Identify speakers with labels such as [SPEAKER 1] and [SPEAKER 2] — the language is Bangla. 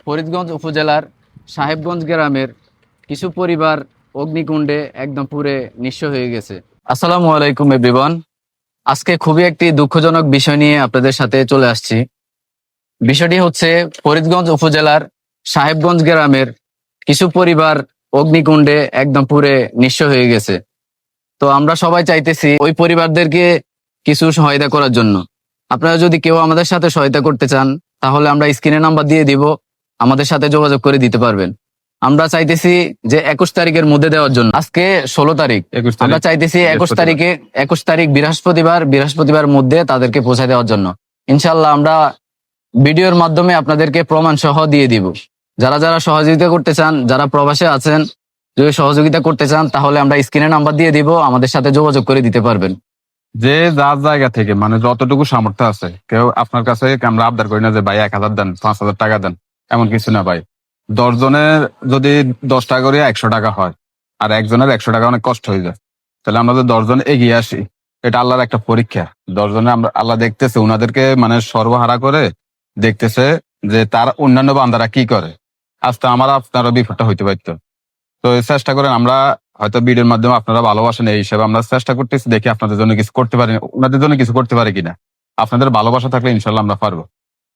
[SPEAKER 1] ফরিদগঞ্জ উপজেলার সাহেবগঞ্জ গ্রামের কিছু পরিবার অগ্নিকুণ্ডে একদম পুড়ে নিঃস্ব হয়ে গেছে। আসসালামু আলাইকুম এভরিওয়ান। আজকে খুবই একটি দুঃখজনক বিষয় নিয়ে আপনাদের সাথে চলে আসছি। বিষয়টি হচ্ছে ফরিদগঞ্জ উপজেলার সাহেবগঞ্জ গ্রামের কিছু পরিবার অগ্নিকুণ্ডে একদম পুড়ে নিঃস্ব হয়ে গেছে। তো আমরা সবাই চাইতেছি ওই পরিবারদেরকে কিছু সহায়তা করার জন্য। আপনারা যদি কেউ আমাদের সাথে সহায়তা করতে চান তাহলে আমরা স্ক্রিনে নাম্বার দিয়ে দিব, আমাদের সাথে যোগাযোগ করে দিতে পারবেন। আমরা চাইতেছি যে 21 তারিখের মধ্যে দেওয়ার জন্য। আজকে 16 তারিখ, আমরা চাইতেছি 21 তারিখ বৃহস্পতিবার মধ্যে তাদেরকে পৌঁছে দেওয়ার জন্য। ইনশাল্লাহ আমরা ভিডিওর মাধ্যমে আপনাদেরকে প্রমাণ সহ দিয়ে দিব। যারা যারা সহযোগিতা করতে চান, যারা প্রবাসে আছেন, যদি সহযোগিতা করতে চান তাহলে আমরা স্ক্রিনে নাম্বার দিয়ে দিব, আমাদের সাথে যোগাযোগ করে দিতে পারবেন।
[SPEAKER 2] যে যার জায়গা থেকে মানে যতটুকু সামর্থ্য আছে, কেউ আপনার কাছে আমরা আবদার করি না যে ভাই 1000 দেন, 5000 টাকা দেন, এমন কিছু না ভাই। 10 জনের যদি 10 টাকা করে 100 টাকা হয়, আর একজনের 100 টাকা অনেক কষ্ট হয়ে যায়, তাহলে আমরা যদি 10 জন এগিয়ে আসি, এটা আল্লাহর একটা পরীক্ষা। 10 জনে আমরা আল্লাহ দেখতেছে, উনাদেরকে মানে সর্বহারা করে দেখতেছে যে তার অন্যান্য বান্দারা কি করে। আজ তো আমার আপনারও বিপদটা হইতে পারতো। তো চেষ্টা করেন, আমরা হয়তো ভিডিওর মাধ্যমে আপনারা ভালোবাসেন এই হিসেবে আমরা চেষ্টা করতেছি, দেখি আপনাদের জন্য কিছু করতে পারি, ওনাদের জন্য কিছু করতে পারি কিনা। আপনাদের ভালোবাসা থাকলে ইনশাল্লাহ আমরা পারবো।